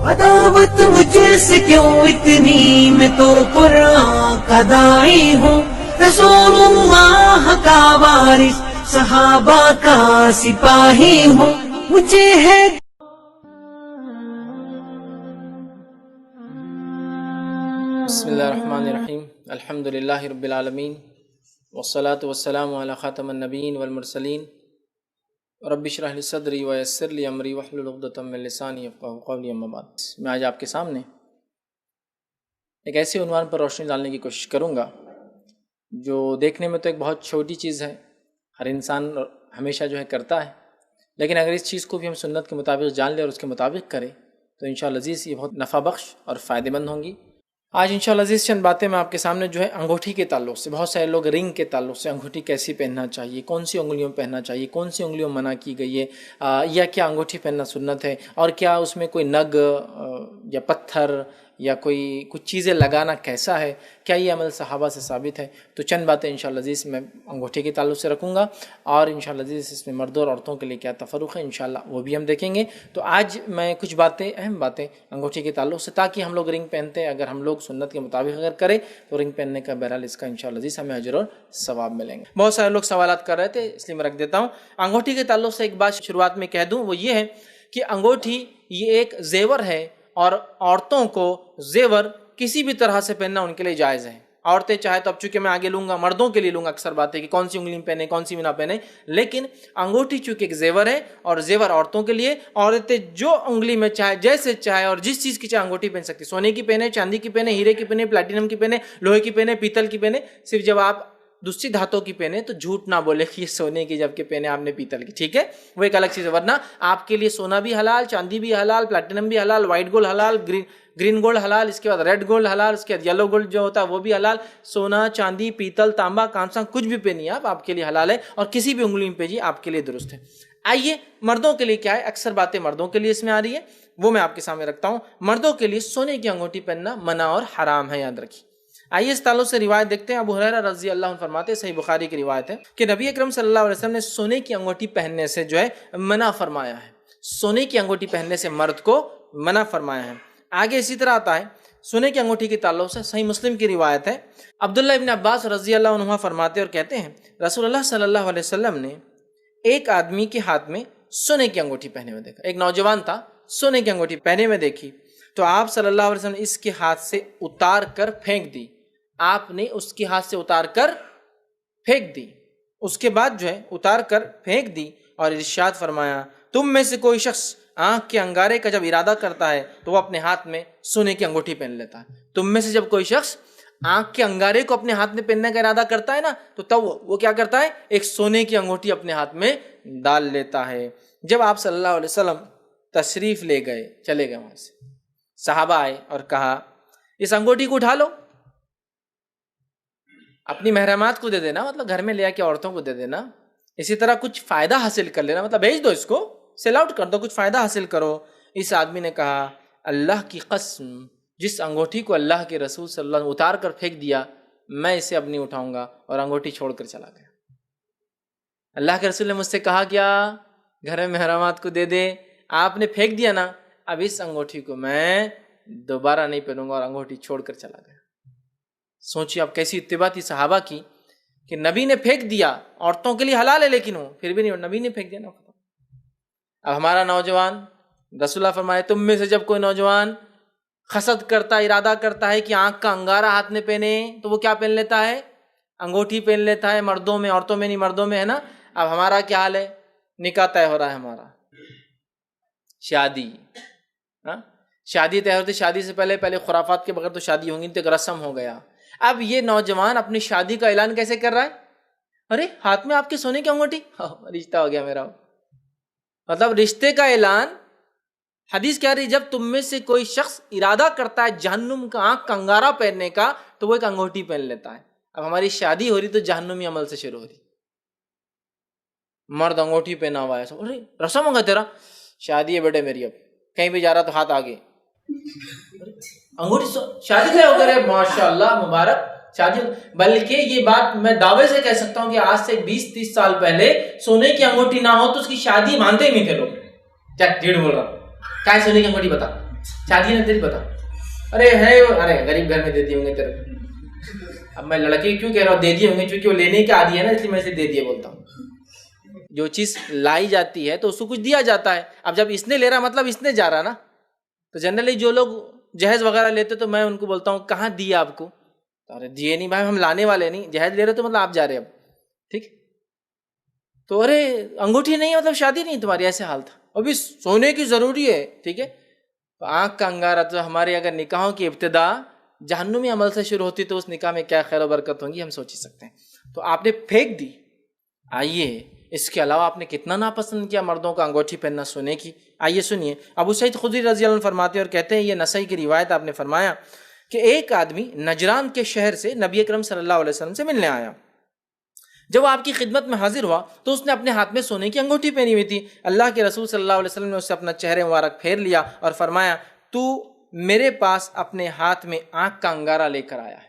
عداوت مجھ سے کیوں اتنی، میں تو قرآن کا داعی ہوں، رسول اللہ کا وارث، صحابہ کا سپاہی ہوں، مجھے ہے بسم اللہ الرحمن الرحیم، الحمد للہ رب العالمین، والصلاة والسلام علی خاتم النبیین والمرسلین، رب اشرح لی صدری ویسر لی امری واحلل عقدۃ من لسانی یفقہوا قولی، اما بعد۔ میں آج آپ کے سامنے ایک ایسے عنوان پر روشنی ڈالنے کی کوشش کروں گا جو دیکھنے میں تو ایک بہت چھوٹی چیز ہے، ہر انسان ہمیشہ جو ہے کرتا ہے، لیکن اگر اس چیز کو بھی ہم سنت کے مطابق جان لیں اور اس کے مطابق کریں تو انشاءاللہ عزیز یہ بہت نفع بخش اور فائدہ مند ہوں گی۔ آج انشاءاللہ عزیز چند باتیں میں آپ کے سامنے جو ہے انگوٹھی کے تعلق سے، بہت سارے لوگ رنگ کے تعلق سے انگوٹھی کیسی پہننا چاہیے، کون سی انگلیوں میں پہننا چاہیے، کون سی انگلیوں میں منع کی گئی ہے، یا کیا انگوٹھی پہننا سنت ہے، اور کیا اس میں کوئی نگ یا پتھر یا کوئی کچھ چیزیں لگانا کیسا ہے، کیا یہ عمل صحابہ سے ثابت ہے؟ تو چند باتیں انشاءاللہ عزیز میں انگوٹھی کے تعلق سے رکھوں گا، اور انشاءاللہ عزیز اس میں مردوں اور عورتوں کے لیے کیا تفرق ہے انشاءاللہ وہ بھی ہم دیکھیں گے۔ تو آج میں کچھ باتیں، اہم باتیں انگوٹھی کے تعلق سے، تاکہ ہم لوگ رنگ پہنتے ہیں، اگر ہم لوگ سنت کے مطابق اگر کریں تو رنگ پہننے کا بہرحال اس کا انشاءاللہ عزیز ہمیں اجر اور ثواب ملیں گے۔ بہت سارے لوگ سوالات کر رہے تھے، اس لیے میں رکھ دیتا ہوں۔ انگوٹھی کے تعلق سے ایک بات شروعات میں کہہ دوں، وہ یہ ہے کہ انگوٹھی یہ ایک زیور ہے، اور عورتوں کو زیور کسی بھی طرح سے پہننا ان کے لیے جائز ہے۔ عورتیں چاہے تو اب چونکہ میں آگے لوں گا مردوں کے لیے لوں گا اکثر باتیں کہ کون سی انگلی میں پہنے کون سی میں نہ پہنے، لیکن انگوٹھی چونکہ ایک زیور ہے اور زیور عورتوں کے لیے، عورتیں جو انگلی میں چاہے جیسے چاہے اور جس چیز کی چاہے انگوٹھی پہن سکتی، سونے کی پہنے، چاندی کی پہنے، ہیرے کی پہنے، پلیٹینم کی پہنے، لوہے کی پہنے، پیتل کی پہنے، صرف جب آپ دوسری دھاتوں کی پہنے تو جھوٹ نہ بولے کہ یہ سونے کی جبکہ پہنے آپ نے پیتل کی، ٹھیک ہے، وہ ایک الگ چیز ہے، ورنہ آپ کے لیے سونا بھی حلال، چاندی بھی حلال، پلیٹینم بھی حلال، وائٹ گولڈ حلال، گرین گولڈ حلال، اس کے بعد ریڈ گولڈ حلال، اس کے بعد یلو گولڈ جو ہوتا ہے وہ بھی حلال، سونا، چاندی، پیتل، تانبا، کانسا کچھ بھی پہنیے آپ کے لیے حلال ہے، اور کسی بھی انگلی میں پہنیے آپ کے لیے درست ہے۔ آئیے مردوں کے لیے کیا ہے، اکثر باتیں مردوں کے لیے اس میں آ رہی ہے، وہ میں آپ کے سامنے رکھتا ہوں۔ مردوں کے لیے سونے کی انگوٹھی پہننا منع اور حرام ہے، یاد رکھیے۔ آئیے اس تعلق سے روایت دیکھتے ہیں۔ ابو ہریرہ رضی اللہ عنہ فرماتے ہیں، صحیح بخاری کی روایت ہے کہ نبی اکرم صلی اللہ علیہ وسلم نے سونے کی انگوٹھی پہننے سے جو ہے منع فرمایا ہے، سونے کی انگوٹھی پہننے سے مرد کو منع فرمایا ہے۔ آگے اسی طرح آتا ہے سونے کی انگوٹھی کے تعلق سے، صحیح مسلم کی روایت ہے، عبداللہ ابن عباس رضی اللہ عنہ فرماتے اور کہتے ہیں رسول اللہ صلی اللہ علیہ وسلم نے ایک آدمی کے ہاتھ میں سونے کی انگوٹھی پہنے ہوئے دیکھا، ایک نوجوان تھا، سونے کی انگوٹھی پہنے ہوئے دیکھی تو آپ صلی اللہ علیہ وسلم نے اس کے ہاتھ سے اتار کر پھینک دی، آپ نے اس کے ہاتھ سے اتار کر پھینک دی، اس کے بعد جو ہے اتار کر پھینک دی، اور ارشاد فرمایا تم میں سے کوئی شخص آنکھ کے انگارے کا جب ارادہ کرتا ہے تو وہ اپنے ہاتھ میں سونے کی انگوٹھی پہن لیتا ہے۔ تم میں سے جب کوئی شخص آنکھ کے انگارے کو اپنے ہاتھ میں پہننے کا ارادہ کرتا ہے نا تو تب وہ کیا کرتا ہے، ایک سونے کی انگوٹھی اپنے ہاتھ میں ڈال لیتا ہے۔ جب آپ صلی اللہ علیہ وسلم تشریف لے گئے، چلے گئے وہاں سے، صحابہ آئے اور کہا اس انگوٹھی کو اٹھا لو، اپنی محرمات کو دے دینا، مطلب گھر میں لے آ کے عورتوں کو دے دینا، اسی طرح کچھ فائدہ حاصل کر لینا، مطلب بھیج دو اس کو، سیل آؤٹ کر دو، کچھ فائدہ حاصل کرو۔ اس آدمی نے کہا اللہ کی قسم، جس انگوٹھی کو اللہ کے رسول صلی اللہ علیہ وسلم اتار کر پھینک دیا میں اسے اب نہیں اٹھاؤں گا، اور انگوٹھی چھوڑ کر چلا گیا۔ اللہ کے رسول نے مجھ سے کہا کیا گھر میں محرمات کو دے دے، آپ نے پھینک دیا نا، اب اس انگوٹھی کو میں دوبارہ نہیں پہنوں گا، اور انگوٹھی چھوڑ کر چلا گیا۔ سوچیے آپ کیسی اتباع تھی صحابہ کی کہ نبی نے پھینک دیا، عورتوں کے لیے حلال ہے لیکن وہ پھر بھی نہیں، نبی نے پھینک دیا نا۔ اب ہمارا نوجوان، رسول اللہ فرمائے تم میں سے جب کوئی نوجوان قصد کرتا، ارادہ کرتا ہے کہ آنکھ کا انگارہ ہاتھ میں پہنے تو وہ کیا پہن لیتا ہے، انگوٹھی پہن لیتا ہے، مردوں میں، عورتوں میں نہیں، مردوں میں ہے نا۔ اب ہمارا کیا حال ہے، نکاح طے ہو رہا ہے ہمارا، شادی طے ہوتی، شادی سے پہلے خرافات کے بغیر تو شادی ہوں گی، تو ایک رسم ہو گیا۔ اب یہ نوجوان اپنی شادی کا اعلان کیسے کر رہا ہے، ارے ہاتھ میں آپ کے سونے کی انگوٹھی، رشتہ ہو گیا میرا، مطلب رشتے کا اعلان۔ حدیث کہہ رہی جب تم میں سے کوئی شخص ارادہ کرتا ہے جہنم کا آنکھ کا انگارہ پہننے کا تو وہ ایک انگوٹھی پہن لیتا ہے۔ اب ہماری شادی ہو رہی تو جہنمی عمل سے شروع ہو رہی، مرد انگوٹھی پہنا ہوا ہے، ارے رسم ہوگا تیرا، شادی ہے بیٹے میری، اب کہیں بھی جا رہا تو ہاتھ آگے، انگوٹھی شادی طے ہو گئے، ماشاء اللہ مبارک شادی۔ بلکہ یہ بات میں دعوے سے کہہ سکتا ہوں کہ آج سے 20-30 سال پہلے سونے کی انگوٹھی نہ ہو تو اس کی شادی مانتے ہی نہیں تھے لوگ۔ کیا جھوٹ بول رہا ہوں، کیا ہے سونے کی انگوٹھی بتا، شادی نہیں تیری بتا, ارے ہے ارے غریب گھر میں دے دیے ہوں گے تیرے کو. اب میں لڑکی کیوں کہہ رہا ہوں دے دیے ہوں گے, چونکہ وہ لینے کے عادی ہے نا, اس لیے میں اسے دے دیے بولتا ہوں. جو چیز لائی جاتی ہے تو اس کو کچھ دیا جاتا ہے. اب جب اس نے لے رہا مطلب اس نے جا رہا نا. تو جنرلی جو لوگ جہیز وغیرہ لیتے تو میں ان کو بولتا ہوں کہاں دیا آپ کو, ارے دیے نہیں بھائی, ہم لانے والے نہیں, جہیز لے رہے تو مطلب آپ جا رہے اب, ٹھیک. تو ارے انگوٹھی نہیں مطلب شادی نہیں تمہاری, ایسے حال تھا. ابھی سونے کی ضروری ہے, ٹھیک ہے. تو آنکھ کا انگارہ, تو ہمارے اگر نکاحوں کی ابتدا جہنمی عمل سے شروع ہوتی تو اس نکاح میں کیا خیر و برکت ہوگی ہم سوچ ہی سکتے ہیں. تو آپ نے پھینک دی. آئیے اس کے علاوہ آپ نے کتنا ناپسند کیا مردوں کا انگوٹھی پہننا سونے کی. آئیے سنیے, ابو سعید خدری رضی اللہ عنہ فرماتے ہیں اور کہتے ہیں, یہ نسائی کی روایت, آپ نے فرمایا کہ ایک آدمی نجران کے شہر سے نبی اکرم صلی اللہ علیہ وسلم سے ملنے آیا. جب وہ آپ کی خدمت میں حاضر ہوا تو اس نے اپنے ہاتھ میں سونے کی انگوٹھی پہنی ہوئی تھی. اللہ کے رسول صلی اللہ علیہ وسلم نے اس سے اپنا چہرے مبارک پھیر لیا اور فرمایا, تو میرے پاس اپنے ہاتھ میں آنکھ کا انگارہ لے کر آیا ہے.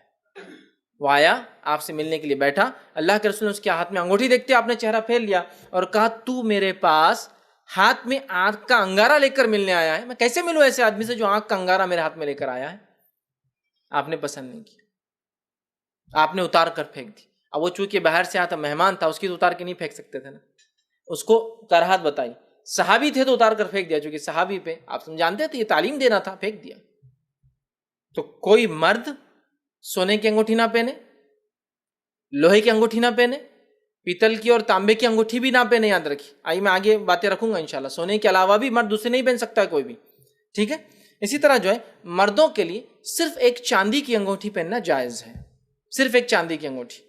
وہ آیا, آپ سے ملنے کے لیے بیٹھا, اللہ کے رسول نے اس کے ہاتھ میں انگوٹھی دیکھتے اپنے چہرہ پھیر لیا اور کہا, تو میرے پاس ہاتھ میں آنکھ کا انگارہ لے کر ملنے آیا ہے, میں کیسے ملوں ایسے آدمی سے جو آنکھ کا انگارہ میرے ہاتھ میں لے کر آیا ہے. آپ نے پسند نہیں کیا, آپ نے اتار کر پھینک دی. اب وہ چونکہ باہر سے آتا مہمان تھا, اس کی تو اتار کے نہیں پھینک سکتے تھے نا, اس کو کراہت بتائی. صحابی تھے تو اتار کر پھینک دیا, چونکہ صحابی پہ آپ جانتے تھے یہ تعلیم دینا تھا, پھینک دیا. تو کوئی مرد سونے کی انگوٹھی نہ پہنے, لوہے کی انگوٹھی نہ پہنے, پیتل کی اور تانبے کی انگوٹھی بھی نہ پہنے, یاد رکھیے. آئیے میں آگے باتیں رکھوں گا انشاءاللہ. سونے کے علاوہ بھی مرد دوسرے نہیں پہن سکتا ہے کوئی بھی, ٹھیک ہے. اسی طرح جو ہے مردوں کے لیے صرف ایک چاندی کی انگوٹھی پہننا جائز ہے, صرف ایک چاندی کی انگوٹھی.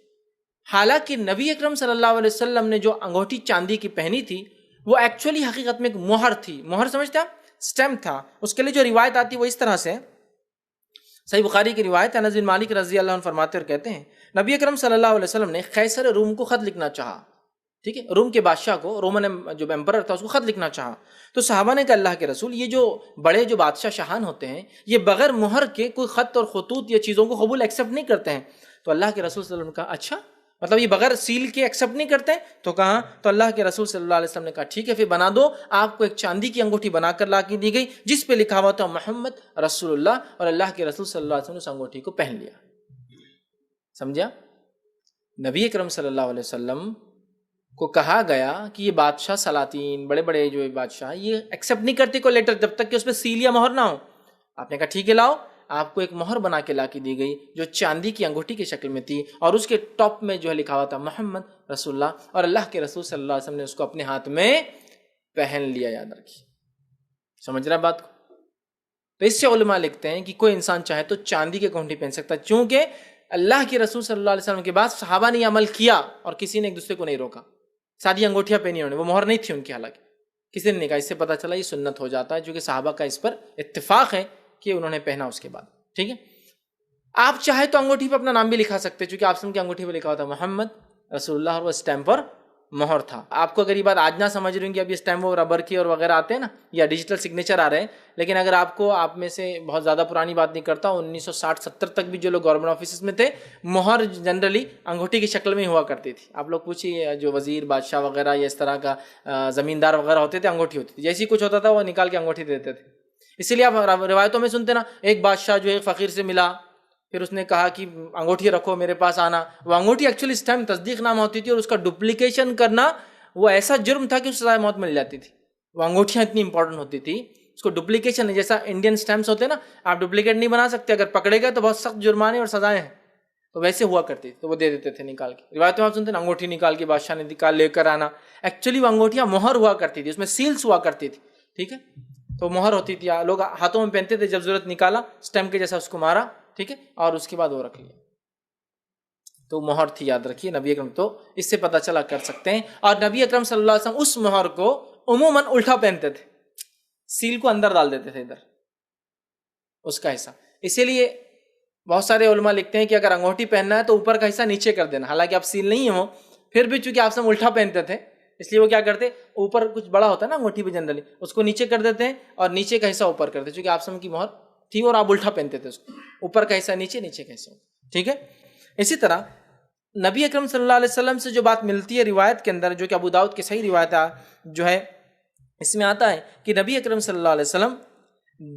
حالانکہ نبی اکرم صلی اللہ علیہ وسلم نے جو انگوٹھی چاندی کی پہنی تھی وہ ایکچولی حقیقت میں ایک مہر تھی. مہر سمجھتے ہیں, سٹیمپ تھا. اس کے لیے جو روایت آتی ہے وہ اس طرح سے, صحیح بخاری کی روایت ہے, انس بن مالک رضی اللہ عنہ فرماتے اور کہتے ہیں, نبی اکرم صلی اللہ علیہ وسلم نے قیصر روم کو خط لکھنا چاہا, ٹھیک ہے, روم کے بادشاہ کو, رومن جو ایمپرر تھا اس کو خط لکھنا چاہا. تو صحابہ نے کہا, اللہ کے رسول, یہ جو بڑے جو بادشاہ شاہان ہوتے ہیں یہ بغیر مہر کے کوئی خط اور خطوط یا چیزوں کو قبول ایکسیپٹ نہیں کرتے ہیں. تو اللہ کے رسول صلی اللہ علیہ وسلم نے کہا, اچھا مطلب یہ بغیر سیل کے ایکسیپٹ نہیں کرتے؟ تو کہا, تو اللہ کے رسول صلی اللہ علیہ وسلم نے کہا, ٹھیک ہے پھر بنا دو. آپ کو ایک چاندی کی انگوٹھی بنا کر لا کے دی گئی جس پہ لکھا ہوا تھا محمد رسول اللہ, اور اللہ کے رسول صلی اللہ علیہ وسلم نے اس انگوٹھی کو پہن لیا. سمجھا؟ نبی اکرم صلی اللہ علیہ وسلم کو کہا گیا کہ یہ بادشاہ سلاطین, بڑے بڑے جو بادشاہ, یہ ایکسیپٹ نہیں کرتے کوئی لیٹر جب تک کہ اس پہ سیل یا مہر نہ ہو. آپ نے کہا ٹھیک ہے لاؤ. آپ کو ایک مہر بنا کے لا کے دی گئی جو چاندی کی انگوٹھی کی شکل میں تھی, اور اس کے ٹاپ میں جو ہے لکھا ہوا تھا محمد رسول اللہ, اور اللہ کے رسول صلی اللہ علیہ وسلم نے اس کو اپنے ہاتھ میں پہن لیا. یاد رکھیے, سمجھ رہا بات کو؟ تو اس سے علماء لکھتے ہیں کہ کوئی انسان چاہے تو چاندی کی انگوٹھی پہن سکتا ہے, چونکہ اللہ کے رسول صلی اللہ علیہ وسلم کے بعد صحابہ نے یہ عمل کیا اور کسی نے ایک دوسرے کو نہیں روکا. سادی انگوٹھیاں پہنی انہوں نے, وہ مہر نہیں تھی ان کی, حالانکہ کسی نے نہیں کہا. اس سے پتہ چلا یہ سنت ہو جاتا ہے, جو کہ صحابہ کا اس پر اتفاق ہے کہ انہوں نے پہنا اس کے بعد, ٹھیک ہے. آپ چاہے تو انگوٹھی پہ اپنا نام بھی لکھا سکتے, چونکہ آپ کی انگوٹھی پہ لکھا ہوا تھا محمد رسول اللہ, اور وہ اسٹیمپ پر مہر تھا. آپ کو اگر یہ بات آج نہ سمجھ رہی ہوں کہ اب یہ اسٹیمپ اور ربر کی اور وغیرہ آتے ہیں نا, یا ڈیجیٹل سگنیچر آ رہے ہیں, لیکن اگر آپ کو, آپ میں سے بہت زیادہ پرانی بات نہیں کرتا, 1960-70 تک بھی جو لوگ گورنمنٹ آفیسز میں تھے, مہر جنرلی انگوٹھی کی شکل میں ہی ہوا کرتی تھی. آپ لوگ پوچھیے جو وزیر, بادشاہ وغیرہ یا اس طرح کا زمیندار وغیرہ ہوتے تھے, انگوٹھی ہوتی تھی. جیسی کچھ ہوتا تھا وہ نکال کے انگوٹھی دیتے تھے. اسی لیے آپ روایتوں میں سنتے نا, ایک بادشاہ جو ایک فقیر سے ملا, پھر اس نے کہا کہ انگوٹھی رکھو میرے پاس آنا. وہ انگوٹھی ایکچولی اس ٹائم تصدیق نامہ ہوتی تھی, اور اس کا ڈپلیکیشن کرنا وہ ایسا جرم تھا کہ اس سے سزائے موت مل جاتی تھی. وہ انگوٹھیاں اتنی امپورٹنٹ ہوتی تھی, اس کو ڈپلیکیشن, جیسا انڈین اسٹیمپس ہوتے ہیں نا, آپ ڈپلیکیٹ نہیں بنا سکتے, اگر پکڑے گئے تو بہت سخت جرمانے اور سزائیں ہیں, تو ویسے ہوا کرتی تھی. تو وہ دے دیتے تھے نکال کے. روایتوں میں آپ سنتے ہیں انگوٹھی نکال کے بادشاہ نے نکال لے کر آنا. ایکچولی وہ انگوٹھیاں مہر ہوا کرتی تھی, اس میں سیلز ہوا کرتی تھی, ٹھیک ہے. تو مہر ہوتی تھی, لوگ ہاتھوں میں پہنتے تھے, جب ضرورت نکالا اسٹیمپ کے جیسا اس کو مارا, ٹھیک ہے, اور اس کے بعد وہ رکھ لیا. تو مہر تھی, یاد رکھیے. نبی اکرم تو اس سے پتہ چلا کر سکتے ہیں. اور نبی اکرم صلی اللہ علیہ وسلم اس مہر کو عموماً الٹا پہنتے تھے, سیل کو اندر ڈال دیتے تھے, ادھر اس کا حصہ. اسی لیے بہت سارے علماء لکھتے ہیں کہ اگر انگوٹھی پہننا ہے تو اوپر کا حصہ نیچے کر دینا. حالانکہ آپ سیل نہیں ہو, پھر بھی چونکہ آپ سب الٹا پہنتے تھے, اس لیے وہ کیا کرتے, اوپر کچھ بڑا ہوتا ہے نا انگوٹھی پہ جنرلی, اس کو نیچے کر دیتے ہیں اور نیچے کا حصہ اوپر کرتے, چونکہ آپ سب کی مہر تھی اور آپ الٹا پہنتے تھے, اس کو اوپر کا حصہ نیچے, نیچے کا حصہ, ٹھیک ہے. اسی طرح نبی اکرم صلی اللہ علیہ وسلم سے جو بات ملتی ہے روایت کے اندر, جو کہ ابو داؤد کی صحیح روایت جو ہے, اس میں آتا ہے کہ نبی اکرم صلی اللہ علیہ وسلم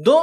2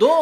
2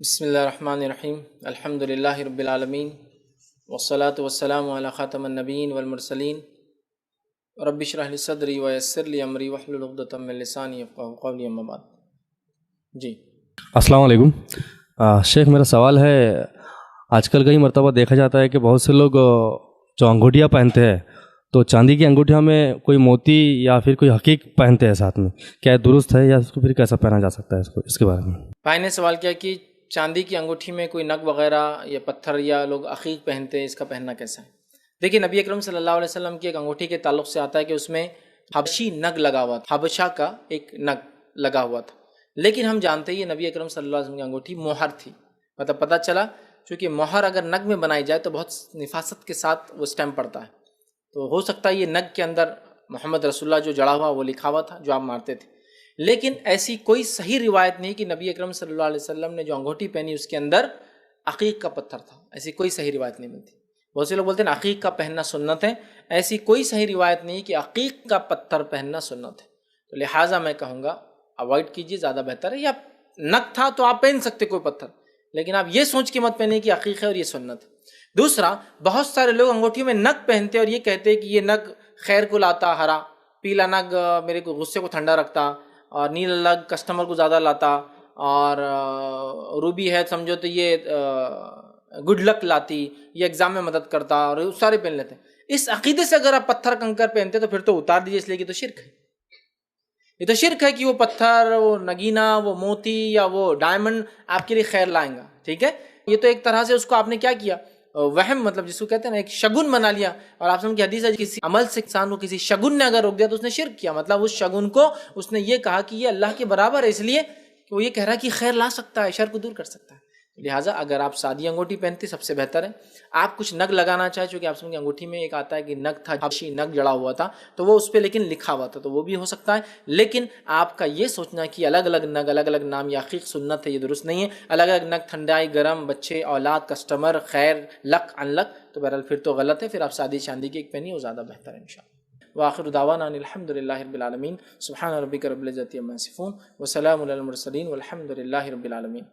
بسم اللہ الرحمن الرحیم الحمد للہ رب العالمین والصلاة والسلام علی خاتم النبیین والمرسلین رب اشرح لی صدری ویسر لی امری واحلل عقدۃ من لسانی یفقہوا قولی اما بعد. جی السلام علیکم. شیخ میرا سوال ہے، آج کل کئی مرتبہ دیکھا جاتا ہے کہ بہت سے لوگ جو انگوٹھیاں پہنتے ہیں تو چاندی کی انگوٹھیوں میں کوئی موتی یا پھر کوئی حقیق پہنتے ہیں ساتھ میں، کیا یہ درست ہے یا اس کو پھر کیسا پہنا جا سکتا ہے؟ اس کے بارے میں بھائی نے سوال کیا کہ چاندی کی انگوٹھی میں کوئی نگ وغیرہ یا پتھر یا لوگ عقیق پہنتے ہیں، اس کا پہننا کیسا ہے؟ دیکھیے نبی اکرم صلی اللہ علیہ وسلم کی ایک انگوٹھی کے تعلق سے آتا ہے کہ اس میں حبشی نگ لگا ہوا تھا، حبشہ کا ایک نگ لگا ہوا تھا، لیکن ہم جانتے ہیں یہ نبی اکرم صلی اللہ علیہ وسلم کی انگوٹھی مہر تھی. مطلب پتہ چلا چونکہ مہر اگر نگ میں بنائی جائے تو بہت نفاست کے ساتھ وہ اسٹیمپ پڑتا ہے، تو ہو سکتا ہے یہ نگ کے اندر محمد رسول اللہ جو جڑا ہوا وہ لکھا ہوا تھا جو آپ مارتے تھے. لیکن ایسی کوئی صحیح روایت نہیں کہ نبی اکرم صلی اللہ علیہ وسلم نے جو انگوٹھی پہنی اس کے اندر عقیق کا پتھر تھا، ایسی کوئی صحیح روایت نہیں ملتی. بہت سے لوگ بولتے ہیں عقیق کا پہننا سنت ہے، ایسی کوئی صحیح روایت نہیں کہ عقیق کا پتھر پہننا سنت ہے. تو لہٰذا میں کہوں گا اوائڈ کیجیے، زیادہ بہتر ہے. یا نگ تھا تو آپ پہن سکتے کوئی پتھر، لیکن آپ یہ سوچ کے مت پہنیں کہ عقیق ہے اور یہ سنت ہے. دوسرا، بہت سارے لوگ انگوٹھیوں میں نگ پہنتے اور یہ کہتے ہیں کہ یہ نگ خیر کو لاتا، ہرا پیلا نگ میرے کو غصے کو ٹھنڈا رکھتا، اور نیلا نگ کسٹمر کو زیادہ لاتا، اور روبی ہے سمجھو تو یہ گڈ لک لاتی، یہ ایگزام میں مدد کرتا، اور سارے پہن لیتے ہیں. اس عقیدے سے اگر آپ پتھر کنکر پہنتے تو پھر تو اتار دیجیے، اس لیے کہ تو شرک ہے. یہ تو شرک ہے کہ وہ پتھر، وہ نگینہ، وہ موتی یا وہ ڈائمنڈ آپ کے لیے خیر لائیں گا. ٹھیک ہے، یہ تو ایک طرح سے اس کو آپ نے کیا کیا، وہم، مطلب جس کو کہتے ہیں نا ایک شگن بنا لیا. اور آپ سمجھ کی حدیث ہے کسی عمل سے انسان کو کسی شگن نے اگر روک دیا تو اس نے شرک کیا. مطلب اس شگن کو اس نے یہ کہا کہ یہ اللہ کے برابر ہے، اس لیے کہ وہ یہ کہہ رہا ہے کہ خیر لا سکتا ہے، شر کو دور کر سکتا ہے. لہٰذا اگر آپ سادی انگوٹھی پہنتے سب سے بہتر ہے. آپ کچھ نگ لگانا چاہیں، چونکہ آپ سمجھیں انگوٹھی میں ایک آتا ہے کہ نگ تھا، حبشی نگ جڑا ہوا تھا، تو وہ اس پہ لیکن لکھا ہوا تھا، تو وہ بھی ہو سکتا ہے. لیکن آپ کا یہ سوچنا کہ الگ الگ نگ، الگ الگ نام یا عقیق سنت ہے، یہ درست نہیں ہے. الگ الگ نگ ٹھنڈائی، گرم، بچے، اولاد، کسٹمر، خیر، لک، ان لک، تو بہرحال پھر تو غلط ہے. پھر آپ سادی چاندی کی ایک پہنی، وہ زیادہ بہتر ہے انشاءاللہ. وآخر دعوانا ان الحمد للہ رب العالمین. سبحان ربک رب العزۃ عما یصفون وسلام علی المرسلین والحمد للہ رب العالمین.